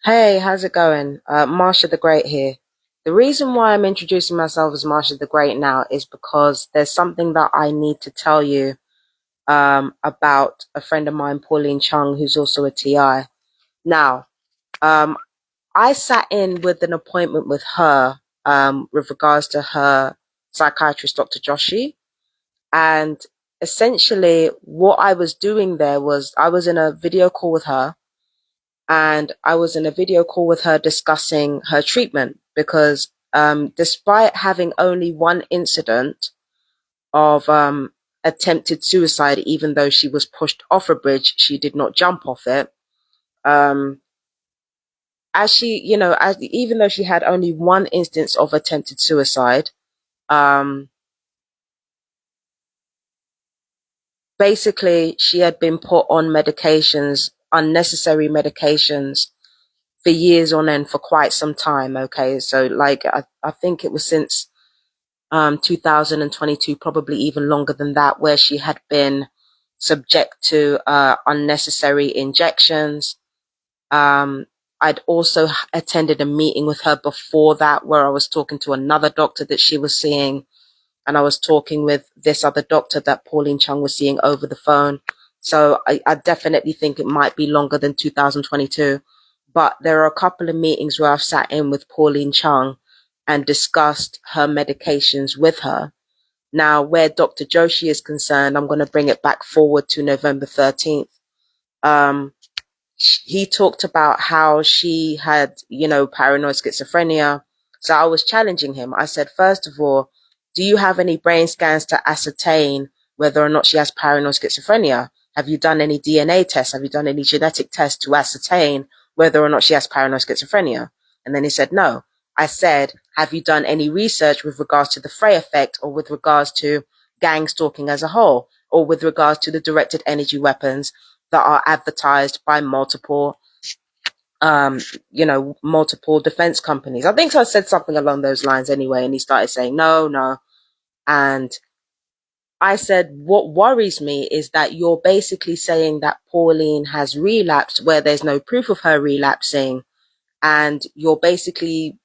Hey, how's it going? Marsha the Great here. The reason why I'm introducing myself as Marsha the Great now is because there's something that I need to tell you about a friend of mine, Pauline Chung, who's also a TI. Now, um, I sat in with an appointment with her with regards to her psychiatrist, Dr. Joshi, and essentially what I was doing there was I was in a video call with her, and I was in a video call with her discussing her treatment because despite having only one incident of attempted suicide, even though she was pushed off a bridge, she did not jump off it. Um, as she, even though she had only one instance of attempted suicide, um, basically she had been put on medications, unnecessary medications, for years on end, for quite some time. Okay, so like I think it was since 2022, probably even longer than that, where she had been subject to unnecessary injections. um I'd also attended a meeting with her before that where I was talking to another doctor that she was seeing, and I was talking with this other doctor that Pauline Chung was seeing over the phone. So I definitely think it might be longer than 2022. But there are a couple of meetings where I've sat in with Pauline Chung and discussed her medications with her. Now, where Dr. Joshi is concerned, I'm going to bring it back forward to November 13th. Um, he talked about how she had, paranoid schizophrenia. So I was challenging him. I said, first of all, do you have any brain scans to ascertain whether or not she has paranoid schizophrenia? Have you done any DNA tests? Have you done any genetic tests to ascertain whether or not she has paranoid schizophrenia? And then he said, no. I said, have you done any research with regards to the Frey effect, or with regards to gang stalking as a whole, or with regards to the directed energy weapons that are advertised by um, multiple defense companies? I think I said something along those lines anyway. And he started saying, no, no. And I said, what worries me is that you're basically saying that Pauline has relapsed where there's no proof of her relapsing. And you're basically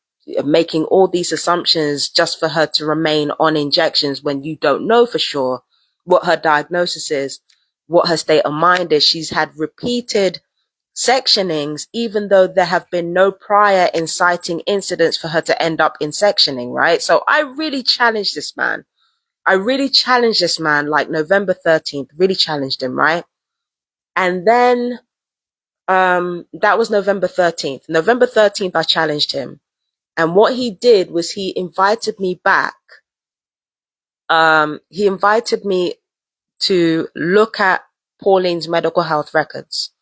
making all these assumptions just for her to remain on injections when you don't know for sure what her diagnosis is, what her state of mind is. She's had repeated sectionings, even though there have been no prior inciting incidents for her to end up in sectioning, right? So I really challenged this man. Like November 13th, really challenged him, right? And then that was November 13th. November 13th, I challenged him. And what he did was he invited me back. He invited me to look at Pauline's medical health records.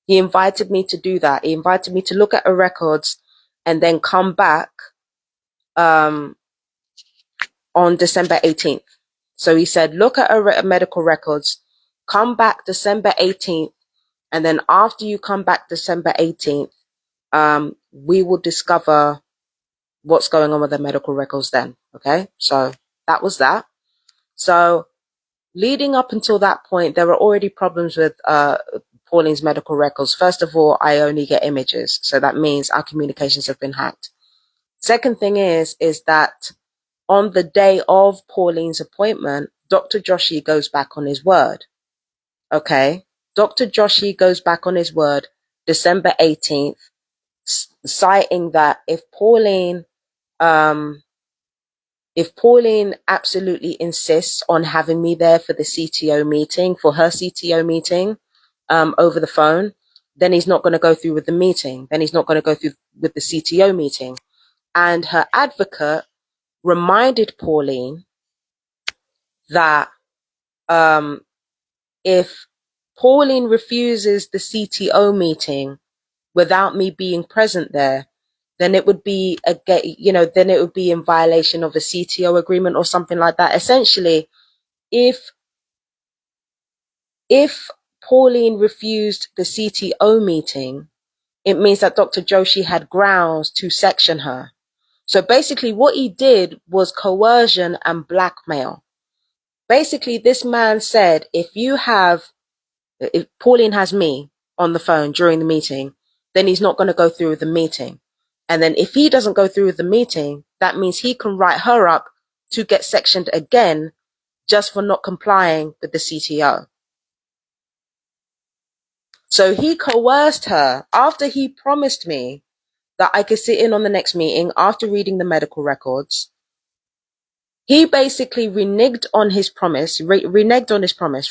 He invited me to do that. He invited me to look at her records and then come back um, on December 18th. So he said, look at her medical records, come back December 18th, and then after you come back December 18th, we will discover what's going on with the medical records then. Okay, so that was that. So leading up until that point, there were already problems with Pauline's medical records. First of all, I only get images, so that means our communications have been hacked. Second thing is that on the day of Pauline's appointment, Dr. Joshi goes back on his word. Okay, Dr. Joshi goes back on his word December 18th, citing that if Pauline absolutely insists on having me there for the CTO meeting, for her CTO meeting, over the phone, then he's not going to go through with the meeting. Then he's not going to go through with the CTO meeting. And her advocate reminded Pauline that if Pauline refuses the CTO meeting without me being present there, then it would be then it would be in violation of a CTO agreement or something like that. Essentially, if Pauline refused the CTO meeting, it means that Dr. Joshi had grounds to section her. So basically what he did was coercion and blackmail. Basically, this man said, if Pauline has me on the phone during the meeting, then he's not going to go through with the meeting. And then if he doesn't go through with the meeting, that means he can write her up to get sectioned again just for not complying with the CTO. So he coerced her after he promised me that I could sit in on the next meeting after reading the medical records. He basically reneged on his promise,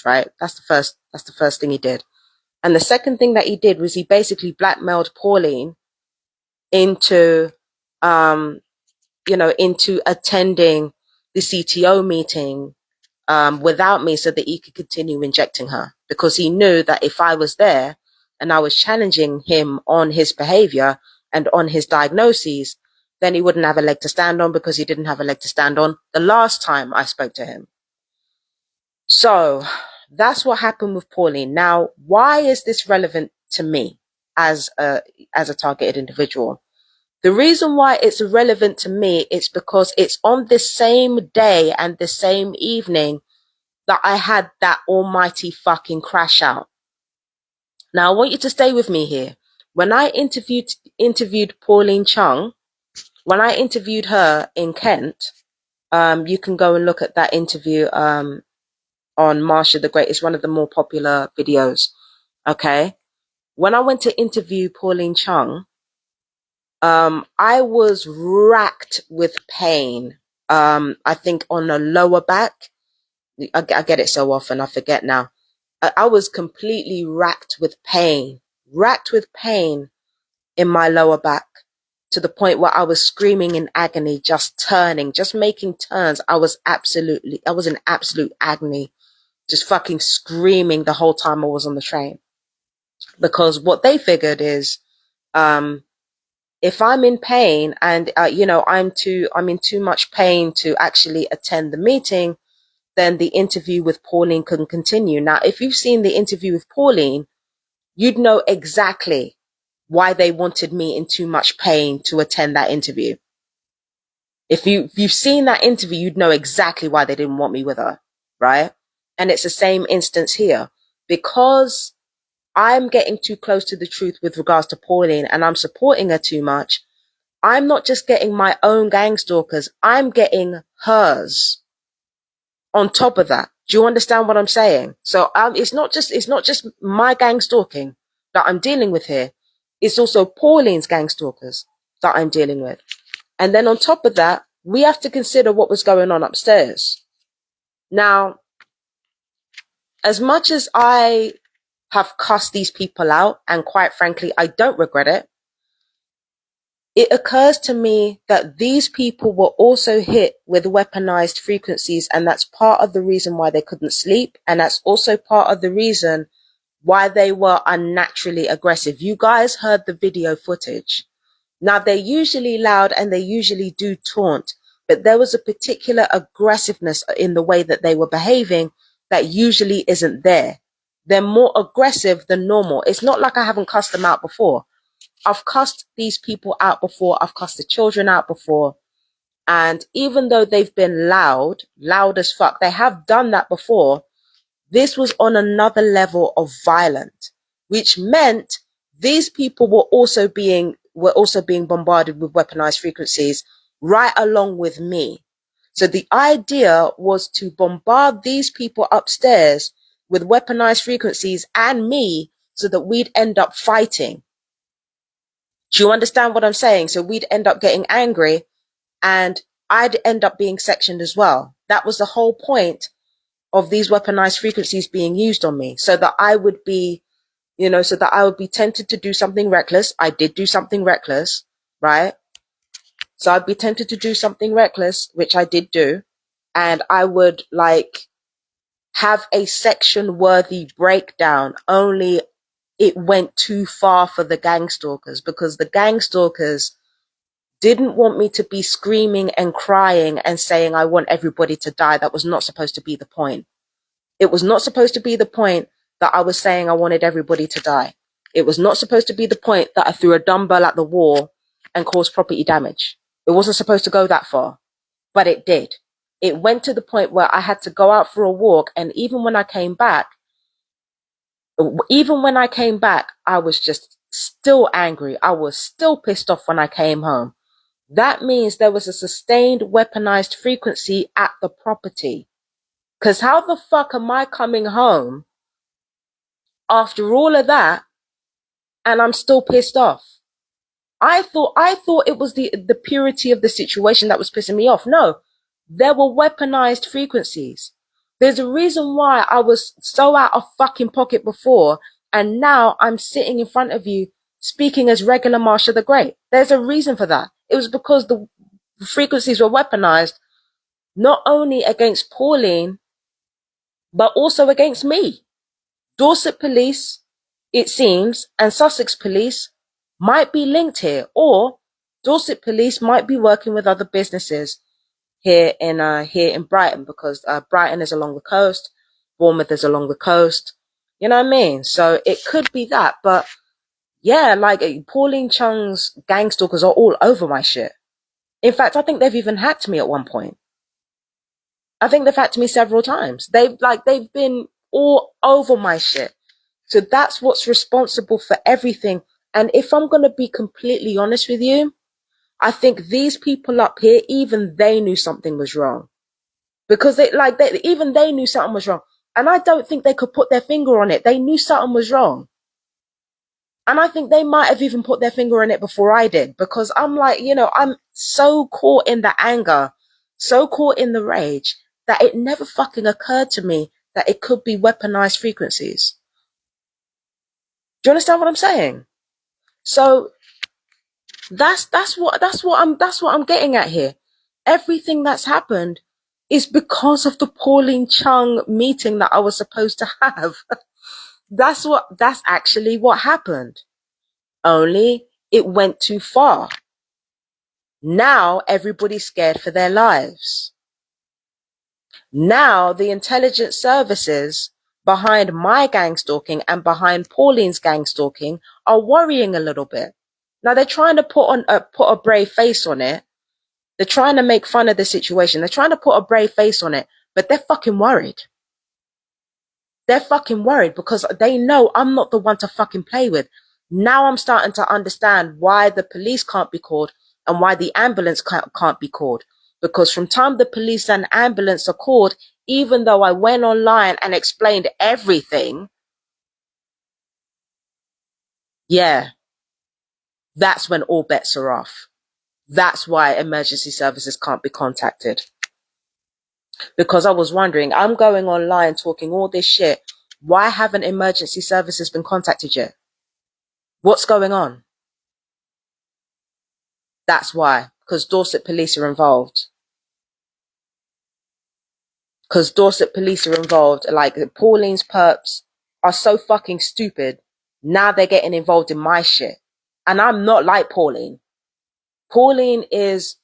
right? That's the first thing he did. And the second thing that he did was he basically blackmailed Pauline into, into attending the CTO meeting, without me so that he could continue injecting her, because he knew that if I was there and I was challenging him on his behavior and on his diagnoses, then he wouldn't have a leg to stand on, because he didn't have a leg to stand on the last time I spoke to him. So that's what happened with Pauline. Now, why is this relevant to me as a targeted individual? The reason why it's relevant to me is because it's on this same day and the same evening that I had that almighty fucking crash out. Now, I want you to stay with me here. When I interviewed Pauline Chung, when I interviewed her in Kent, you can go and look at that interview on Marsha the Great. It's one of the more popular videos. Okay. When I went to interview Pauline Chung, I was racked with pain. I think on the lower back. I get it so often, I forget now. I was completely racked with pain in my lower back, to the point where I was screaming in agony, just making turns. I was in absolute agony, just fucking screaming the whole time I was on the train. Because what they figured is, if I'm in pain and, I'm in too much pain to actually attend the meeting, then the interview with Pauline couldn't continue. Now, if you've seen the interview with Pauline, you'd know exactly why they wanted me in too much pain to attend that interview. If you've seen that interview, you'd know exactly why they didn't want me with her, right? And it's the same instance here. Because I'm getting too close to the truth with regards to Pauline and I'm supporting her too much, I'm not just getting my own gang stalkers, I'm getting hers on top of that. Do you understand what I'm saying? So it's not just my gang stalking that I'm dealing with here. It's also Pauline's gang stalkers that I'm dealing with. And then on top of that, we have to consider what was going on upstairs. Now, as much as I have cussed these people out, and quite frankly, I don't regret it, it occurs to me that these people were also hit with weaponized frequencies, and that's part of the reason why they couldn't sleep, and that's also part of the reason why they were unnaturally aggressive. You guys heard the video footage. Now, they're usually loud and they usually do taunt, but there was a particular aggressiveness in the way that they were behaving that usually isn't there. They're more aggressive than normal. It's not like I haven't cussed them out before. I've cussed these people out before. I've cussed the children out before. And even though they've been loud as fuck, they have done that before. This was on another level of violent, which meant these people were also being bombarded with weaponized frequencies right along with me. So the idea was to bombard these people upstairs with weaponized frequencies and me so that we'd end up fighting. Do you understand what I'm saying? So we'd end up getting angry and I'd end up being sectioned as well. That was the whole point of these weaponized frequencies being used on me, so that I would be, tempted to do something reckless. I did do something reckless, right? So I'd be tempted to do something reckless, which I did do. And I would have a section worthy breakdown, only it went too far for the gang stalkers, because the gang stalkers didn't want me to be screaming and crying and saying, I want everybody to die. That was not supposed to be the point. It was not supposed to be the point that I was saying I wanted everybody to die. It was not supposed to be the point that I threw a dumbbell at the wall and caused property damage. It wasn't supposed to go that far, but it did. It went to the point where I had to go out for a walk, and even when I came back, I was just still angry. I was still pissed off when I came home. That means there was a sustained weaponized frequency at the property. Because how the fuck am I coming home after all of that and I'm still pissed off? I thought it was the purity of the situation that was pissing me off. No, there were weaponized frequencies. There's a reason why I was so out of fucking pocket before, and now I'm sitting in front of you speaking as regular Marsha the Great. There's a reason for that. It was because the frequencies were weaponized, not only against Pauline, but also against me. Dorset police, it seems, and Sussex police might be linked here, or Dorset police might be working with other businesses here in Brighton, because Brighton is along the coast, Bournemouth is along the coast. You know what I mean? So it could be that, but yeah, like Pauline Chung's gang stalkers are all over my shit. In fact, I think they've even hacked me at one point. I think they've hacked me several times. They've been all over my shit. So that's what's responsible for everything. And if I'm going to be completely honest with you, I think these people up here, even they knew something was wrong. Because even they knew something was wrong. And I don't think they could put their finger on it. They knew something was wrong. And I think they might have even put their finger on it before I did. Because I'm like, I'm so caught in the anger, so caught in the rage, that it never fucking occurred to me that it could be weaponized frequencies. Do you understand what I'm saying? So that's what I'm getting at here. Everything that's happened is because of the Pauline Chung meeting that I was supposed to have. That's actually what happened. Only it went too far. Now everybody's scared for their lives. Now the intelligence services behind my gang stalking and behind Pauline's gang stalking are worrying a little bit. Now they're trying to put a brave face on it. They're trying to make fun of the situation. They're trying to put a brave face on it, but they're fucking worried. They're fucking worried because they know I'm not the one to fucking play with. Now I'm starting to understand why the police can't be called and why the ambulance can't be called. Because from time the police and ambulance are called, even though I went online and explained everything, yeah, that's when all bets are off. That's why emergency services can't be contacted. Because I was wondering, I'm going online talking all this shit. Why haven't emergency services been contacted yet? What's going on? That's why. Because Dorset police are involved. Because Dorset police are involved. Like, Pauline's perps are so fucking stupid. Now they're getting involved in my shit. And I'm not like Pauline. Pauline is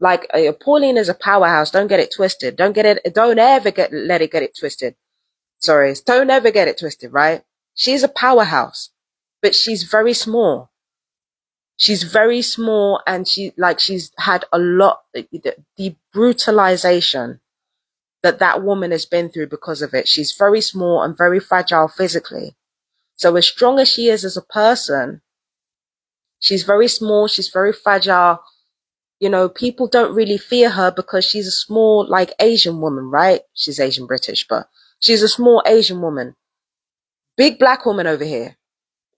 a powerhouse. Don't get it twisted. Don't ever let it get it twisted. Sorry. Don't ever get it twisted, right? She's a powerhouse, but she's very small. She's very small, and she's had a lot, the brutalization that woman has been through because of it. She's very small and very fragile physically. So as strong as she is as a person, she's very small, she's very fragile. People don't really fear her because she's a small, Asian woman, right? She's Asian British, but she's a small Asian woman. Big black woman over here.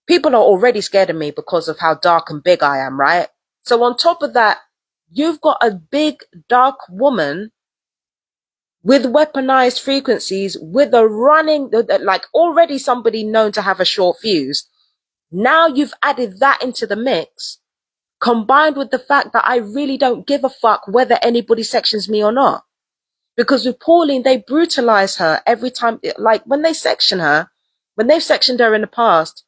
People are already scared of me because of how dark and big I am, right? So on top of that, you've got a big, dark woman with weaponized frequencies, with a running, already somebody known to have a short fuse. Now you've added that into the mix, combined with the fact that I really don't give a fuck whether anybody sections me or not. Because with Pauline, they brutalize her every time. When they've sectioned her in the past,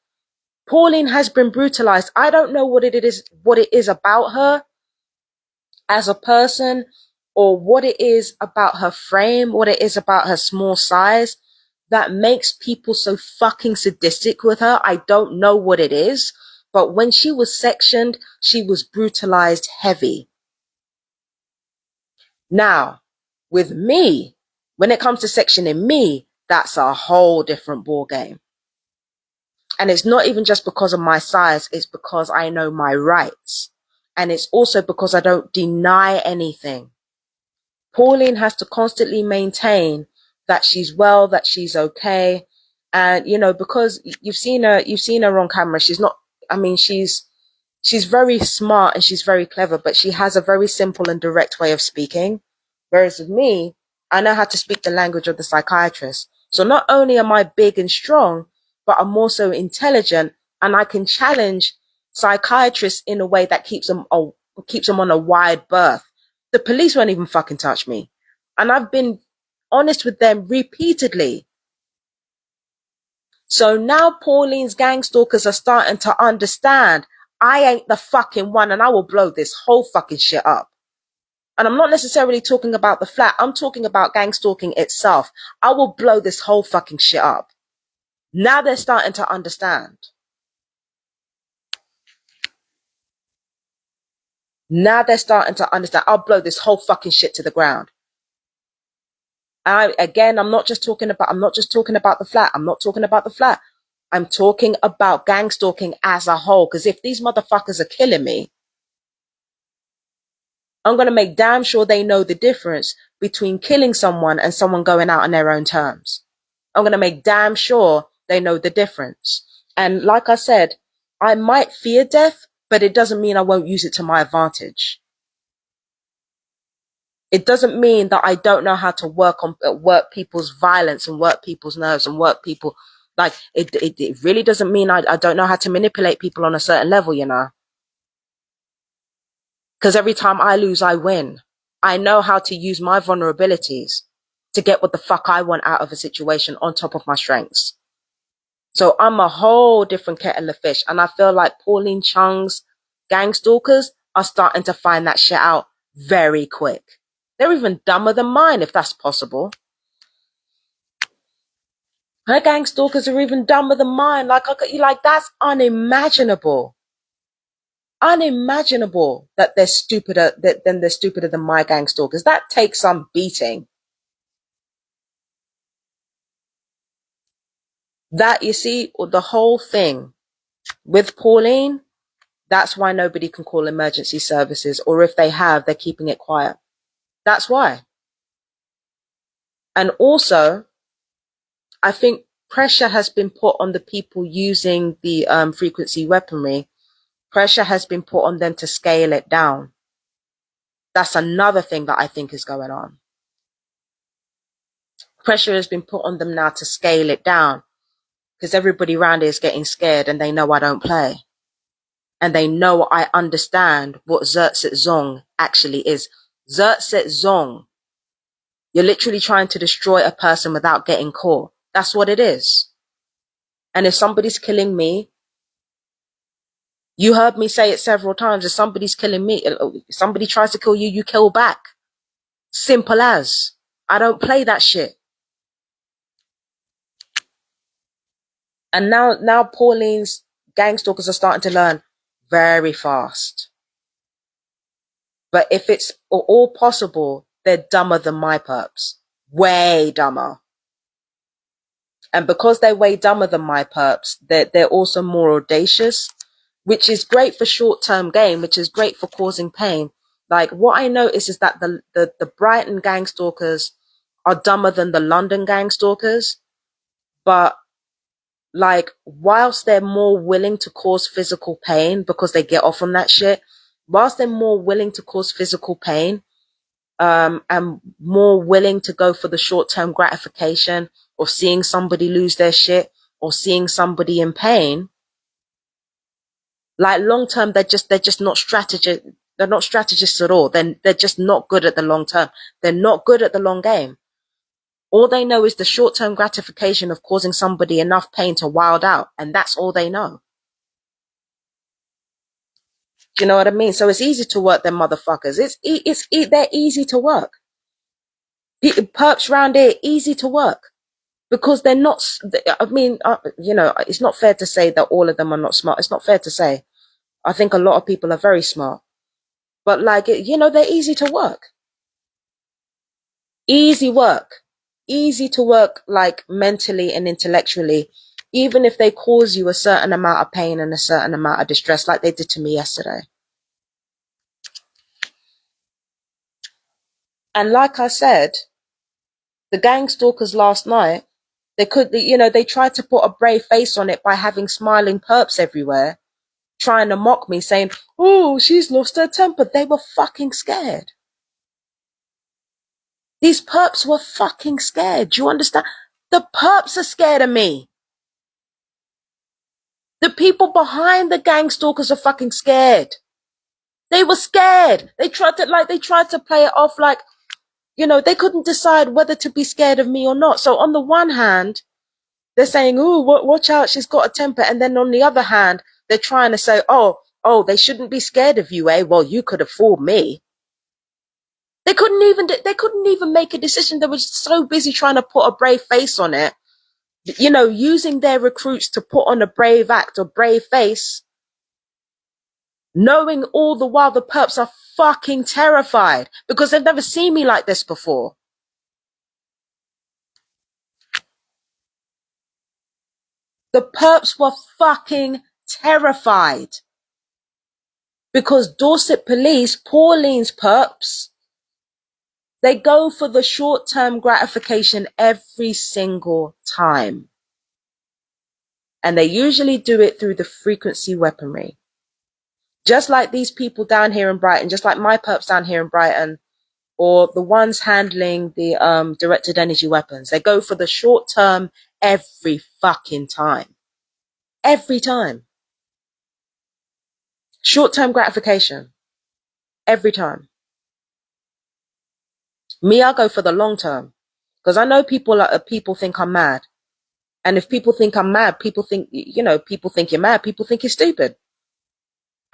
Pauline has been brutalized. I don't know what it is about her as a person, or what it is about her frame, what it is about her small size that makes people so fucking sadistic with her. I don't know what it is, but when she was sectioned, she was brutalized heavy. Now, with me, when it comes to sectioning me, that's a whole different ball game. And it's not even just because of my size, it's because I know my rights. And it's also because I don't deny anything. Pauline has to constantly maintain that she's well, that she's okay. And, you know, because you've seen her on camera. She's not, I mean, she's very smart and she's very clever, but she has a very simple and direct way of speaking. Whereas with me, I know how to speak the language of the psychiatrist. So not only am I big and strong, but I'm also intelligent and I can challenge psychiatrists in a way that keeps them on a wide berth. The police won't even fucking touch me. And I've been honest with them repeatedly. So now Pauline's gang stalkers are starting to understand I ain't the fucking one and I will blow this whole fucking shit up. And I'm not necessarily talking about the flat. I'm talking about gang stalking itself. I will blow this whole fucking shit up. Now they're starting to understand. Now they're starting to understand. I'll blow this whole fucking shit to the ground. I'm not just talking about the flat. I'm not talking about the flat. I'm talking about gang stalking as a whole. Because if these motherfuckers are killing me, I'm going to make damn sure they know the difference between killing someone and someone going out on their own terms. I'm going to make damn sure they know the difference. And like I said, I might fear death, but it doesn't mean I won't use it to my advantage. It doesn't mean that I don't know how to work people's violence and work people's nerves and work people. Like it really doesn't mean I don't know how to manipulate people on a certain level, you know. Because every time I lose, I win. I know how to use my vulnerabilities to get what the fuck I want out of a situation on top of my strengths. So I'm a whole different kettle of fish. And I feel like Pauline Chung's gang stalkers are starting to find that shit out very quick. They're even dumber than mine, if that's possible. Her gang stalkers are even dumber than mine. Like that's unimaginable. Unimaginable that they're stupider than my gang stalkers. That takes some beating. That, you see, the whole thing with Pauline, that's why nobody can call emergency services, or if they have, they're keeping it quiet. That's why. And also, I think pressure has been put on the people using the frequency weaponry. Pressure has been put on them to scale it down. That's another thing that I think is going on. Pressure has been put on them now to scale it down because everybody around here is getting scared and they know I don't play. And they know I understand what Zertzet Zong actually is. Zertzet Zong. You're literally trying to destroy a person without getting caught. That's what it is. And if somebody's killing me, you heard me say it several times, if somebody's killing me, if somebody tries to kill you, you kill back. Simple as. I don't play that shit. And now Pauline's gang stalkers are starting to learn very fast. But if it's all possible, they're dumber than my perps. Way dumber. And because they're way dumber than my perps, they're also more audacious, which is great for short-term gain, which is great for causing pain. Like, what I notice is that the Brighton gang stalkers are dumber than the London gang stalkers. But, like, whilst they're more willing to cause physical pain because they get off on that shit, whilst they're more willing to cause physical pain, and more willing to go for the short-term gratification of seeing somebody lose their shit or seeing somebody in pain, like long-term, they're just not strategists. They're not strategists at all. They're just not good at the long term. They're not good at the long game. All they know is the short-term gratification of causing somebody enough pain to wild out. And that's all they know. Do you know what I mean? So it's easy to work them motherfuckers. They're easy to work. Perps round here, easy to work. Because they're not, I mean, it's not fair to say that all of them are not smart. It's not fair to say. I think a lot of people are very smart. But like, they're easy to work. Easy work. Easy to work, like, mentally and intellectually. even if they cause you a certain amount of pain and a certain amount of distress, like they did to me yesterday. And like I said, the gang stalkers last night, they tried to put a brave face on it by having smiling perps everywhere, trying to mock me, saying, oh, she's lost her temper. They were fucking scared. These perps were fucking scared. Do you understand? The perps are scared of me. The people behind the gang stalkers are fucking scared. They were scared. They tried to play it off like, they couldn't decide whether to be scared of me or not. So on the one hand, they're saying, oh, watch out, she's got a temper. And then on the other hand, they're trying to say, oh, they shouldn't be scared of you, eh? Well, you could have fooled me. They couldn't even make a decision. They were so busy trying to put a brave face on it, using their recruits to put on a brave act or brave face, knowing all the while the perps are fucking terrified because they've never seen me like this before. The perps were fucking terrified because Dorset police, Pauline's perps, they go for the short-term gratification every single time. And they usually do it through the frequency weaponry. Just like these people down here in Brighton, just like my perps down here in Brighton, or the ones handling the directed energy weapons. They go for the short term every fucking time. Every time. Short term gratification. Every time. Me, I go for the long term. Because I know people think I'm mad. And if people think I'm mad, people think you're mad. People think you're stupid.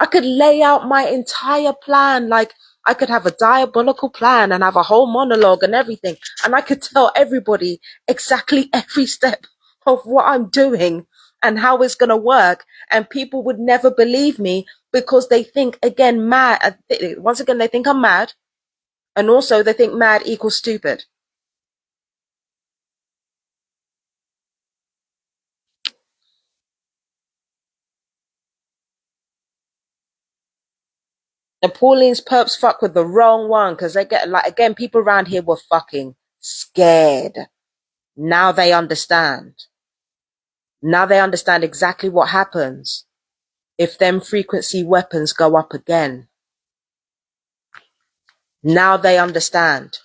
I could lay out my entire plan. Like, I could have a diabolical plan and have a whole monologue and everything. And I could tell everybody exactly every step of what I'm doing and how it's going to work. And people would never believe me because they think, again, mad. Once again, they think I'm mad. And also they think mad equals stupid. And Pauline's perps fuck with the wrong one because they get, like, again, people around here were fucking scared. Now they understand. Now they understand exactly what happens if them frequency weapons go up again. Now they understand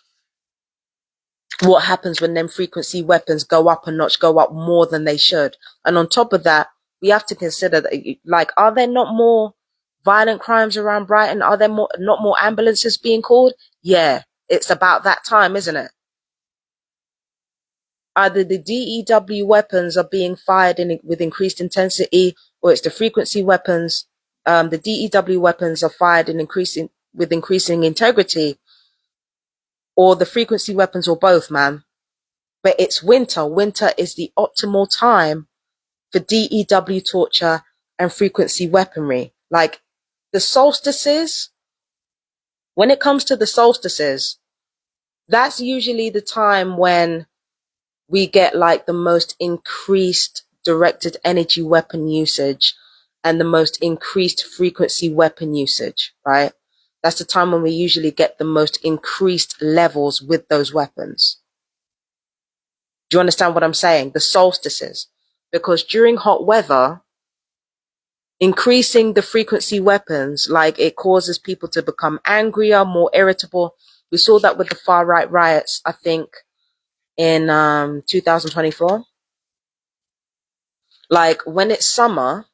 what happens when them frequency weapons go up a notch, go up more than they should. And on top of that, we have to consider that, like, are there not more violent crimes around Brighton? Are there not more ambulances being called? Yeah, it's about that time, isn't it? Either the DEW weapons are being fired with increased intensity, or it's the frequency weapons. The DEW weapons are fired with increasing integrity, or the frequency weapons, or both, man. But it's winter. Winter is the optimal time for DEW torture and frequency weaponry. Like the solstices, when it comes to the solstices, that's usually the time when we get like the most increased directed energy weapon usage and the most increased frequency weapon usage, right? That's the time when we usually get the most increased levels with those weapons. Do you understand what I'm saying? The solstices. Because during hot weather, increasing the frequency weapons, like, it causes people to become angrier, more irritable. We saw that with the far right riots, I think, in 2024. Like, when it's summer,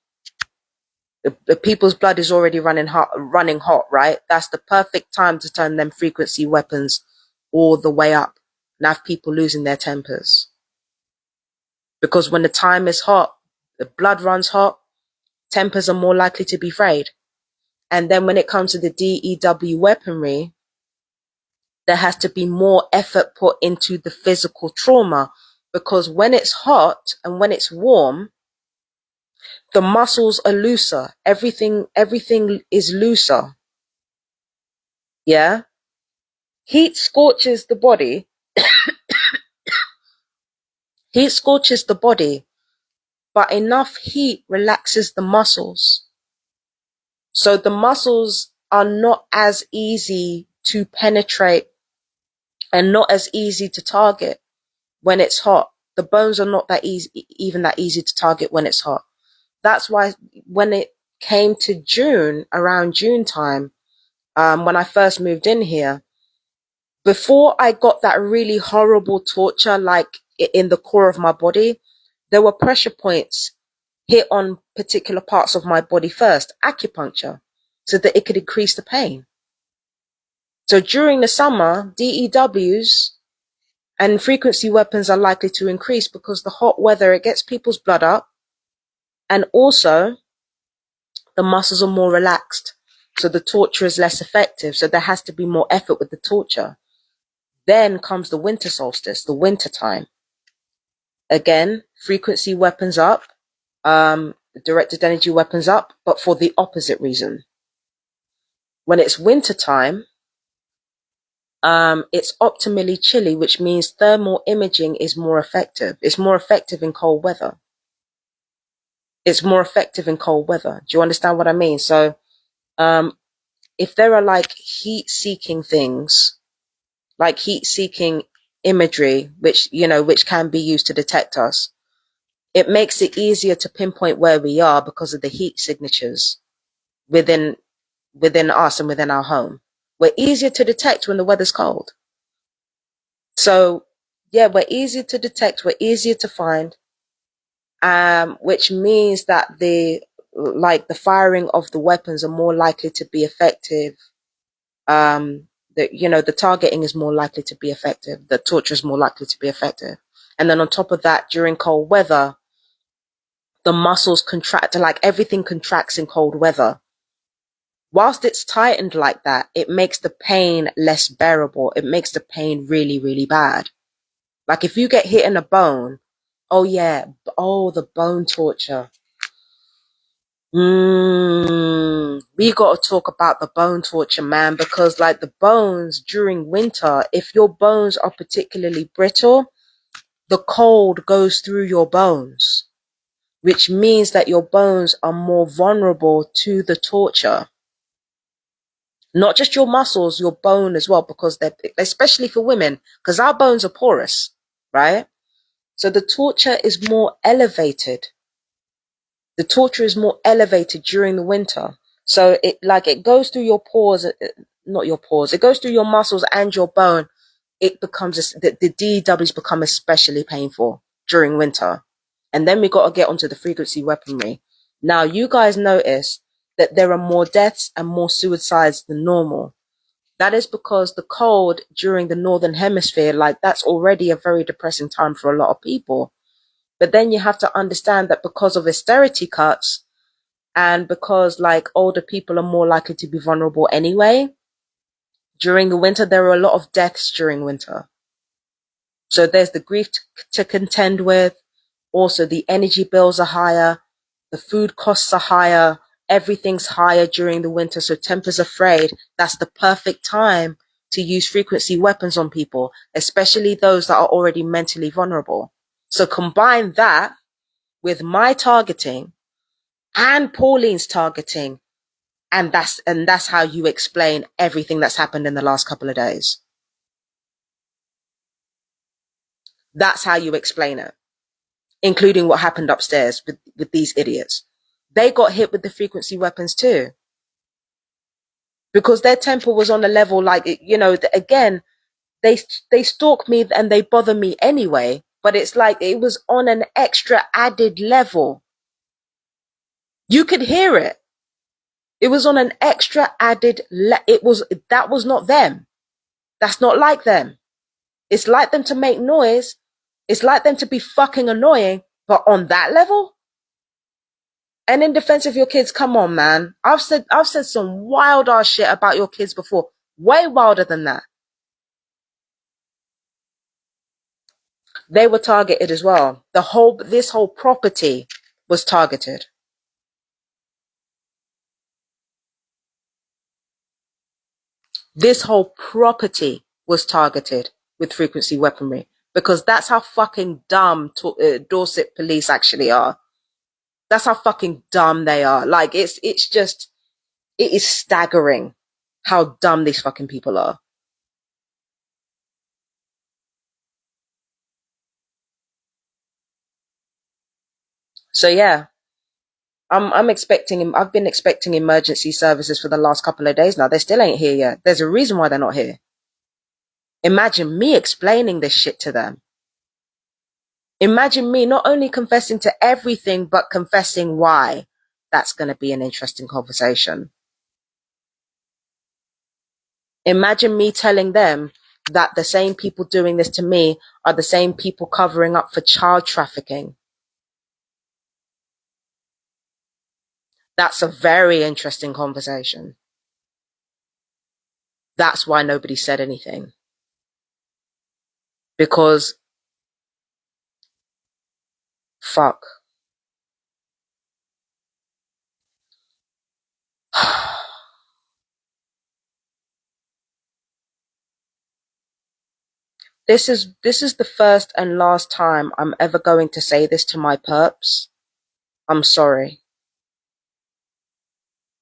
the people's blood is already running hot, right? That's the perfect time to turn them frequency weapons all the way up and have people losing their tempers. Because when the time is hot, the blood runs hot, tempers are more likely to be frayed. And then when it comes to the DEW weaponry, there has to be more effort put into the physical trauma, because when it's hot and when it's warm, the muscles are looser. Everything is looser. Yeah? Heat scorches the body. Heat scorches the body. but enough heat relaxes the muscles. So the muscles are not as easy to penetrate and not as easy to target when it's hot. The bones are not that easy, even that easy to target when it's hot. That's why when it came to June, around June time, when I first moved in here, before I got that really horrible torture, like in the core of my body, there were pressure points hit on particular parts of my body first, acupuncture, so that it could increase the pain. So during the summer, DEWs and frequency weapons are likely to increase because the hot weather, it gets people's blood up, and also the muscles are more relaxed. So the torture is less effective. So there has to be more effort with the torture. Then comes the winter solstice, the winter time. Again, frequency weapons up, directed energy weapons up, but for the opposite reason. When it's winter time, it's optimally chilly, which means thermal imaging is more effective. It's more effective in cold weather. It's more effective in cold weather. Do you understand what I mean? So, if there are like heat-seeking things, like heat-seeking imagery, which, you know, which can be used to detect us, it makes it easier to pinpoint where we are because of the heat signatures within us and within our home. We're easier to detect when the weather's cold. So, yeah, we're easier to detect, we're easier to find, which means that the firing of the weapons are more likely to be effective. The targeting is more likely to be effective. The torture is more likely to be effective. And then on top of that, during cold weather, the muscles contract, like everything contracts in cold weather. Whilst it's tightened like that, it makes the pain less bearable. It makes the pain really, really bad. Like if you get hit in a bone, the bone torture. We got to talk about the bone torture, man, because like the bones during winter, if your bones are particularly brittle, the cold goes through your bones, which means that your bones are more vulnerable to the torture. Not just your muscles, your bone as well, because they're, especially for women, because our bones are porous, right? So the torture is more elevated. The torture is more elevated during the winter. So it goes through your pores, not your pores, it goes through your muscles and your bone. It becomes, the DEWs become especially painful during winter. And then we got to get onto the frequency weaponry. Now, you guys notice that there are more deaths and more suicides than normal. That is because the cold during the northern hemisphere, like that's already a very depressing time for a lot of people. But then you have to understand that because of austerity cuts and because like older people are more likely to be vulnerable anyway, during the winter, there are a lot of deaths during winter. So there's the grief to contend with. Also, the energy bills are higher. The food costs are higher. Everything's higher during the winter. So tempers are frayed. That's the perfect time to use frequency weapons on people, especially those that are already mentally vulnerable. So combine that with my targeting and Pauline's targeting, and that's how you explain everything that's happened in the last couple of days. That's how you explain it, including what happened upstairs with these idiots. They got hit with the frequency weapons too, because their temper was on a level like, again, they stalk me and they bother me anyway, but it's like it was on an extra added level. You could hear it. It was on an extra added that was not them. That's not like them. It's like them to make noise. It's like them to be fucking annoying, but on that level? And in defense of your kids, come on, man. I've said some wild ass shit about your kids before. Way wilder than that. They were targeted as well. This whole property was targeted. This whole property was targeted with frequency weaponry, because that's how fucking dumb Dorset police actually are. That's how fucking dumb they are. Like, it is staggering how dumb these fucking people are. So yeah, I've been expecting emergency services for the last couple of days now. They still ain't here yet. There's a reason why they're not here. Imagine me explaining this shit to them. Imagine me not only confessing to everything, but confessing why. That's going to be an interesting conversation. Imagine me telling them that the same people doing this to me are the same people covering up for child trafficking. That's a very interesting conversation. That's why nobody said anything. Because, fuck. This is the first and last time I'm ever going to say this to my perps. I'm sorry.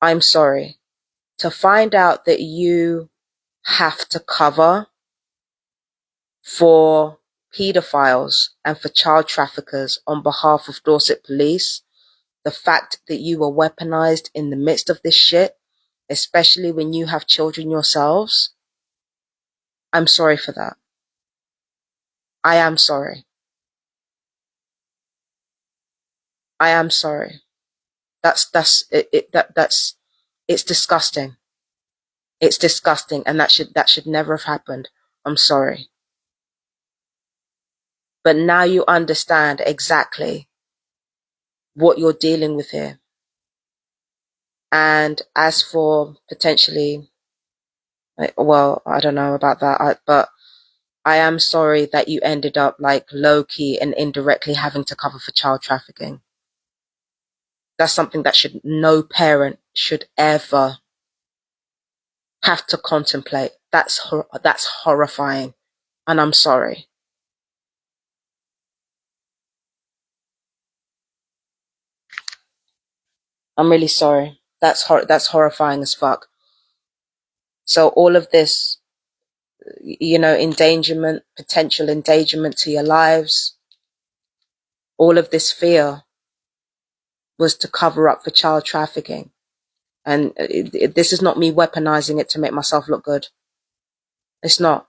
I'm sorry. To find out that you have to cover for pedophiles and for child traffickers on behalf of Dorset police, the fact that you were weaponized in the midst of this shit, especially when you have children yourselves, I'm sorry for that. I am sorry. I am sorry. That's it's disgusting. It's disgusting, and that should never have happened. I'm sorry. But now you understand exactly what you're dealing with here. And as for potentially, well, I don't know about that, but I am sorry that you ended up like low key and indirectly having to cover for child trafficking. That's something that no parent should ever have to contemplate. That's horrifying, and I'm sorry. I'm really sorry. That's horrifying as fuck. So all of this, endangerment, potential endangerment to your lives, all of this fear was to cover up for child trafficking. And this is not me weaponizing it to make myself look good. It's not.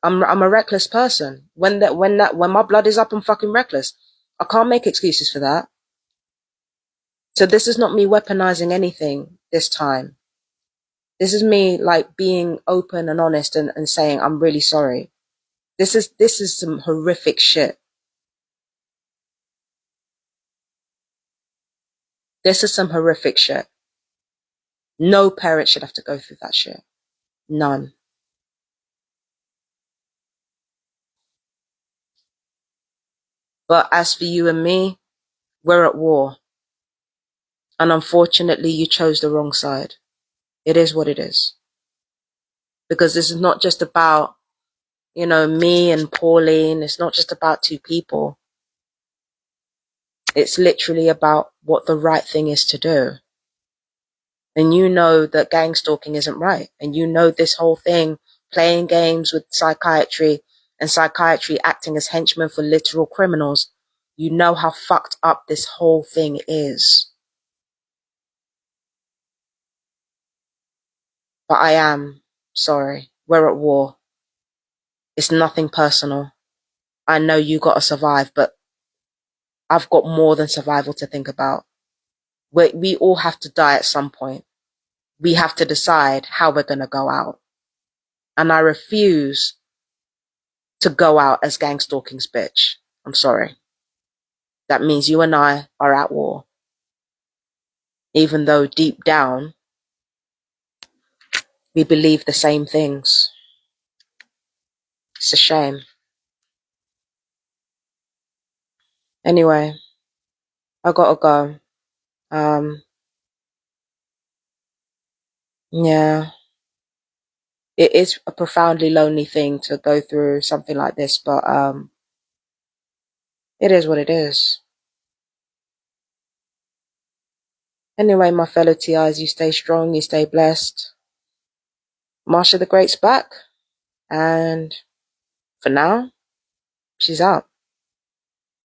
I'm a reckless person. When my blood is up, I'm fucking reckless. I can't make excuses for that. So this is not me weaponizing anything this time. This is me like being open and honest and saying I'm really sorry. This is some horrific shit. This is some horrific shit. No parent should have to go through that shit. None. But as for you and me, we're at war. And unfortunately, you chose the wrong side. It is what it is. Because this is not just about, me and Pauline. It's not just about two people. It's literally about what the right thing is to do. And you know that gang stalking isn't right. And you know this whole thing, playing games with psychiatry and psychiatry acting as henchmen for literal criminals. You know how fucked up this whole thing is. But I am sorry. We're at war. It's nothing personal. I know you gotta survive, but I've got more than survival to think about. We all have to die at some point. We have to decide how we're gonna go out. And I refuse to go out as gang stalking's bitch. I'm sorry. That means you and I are at war. Even though deep down, we believe the same things. It's a shame. Anyway, I gotta go. Yeah. It is a profoundly lonely thing to go through something like this, but it is what it is. Anyway, my fellow TIs, you stay strong, you stay blessed. Marsha the Great's back. And for now, she's out.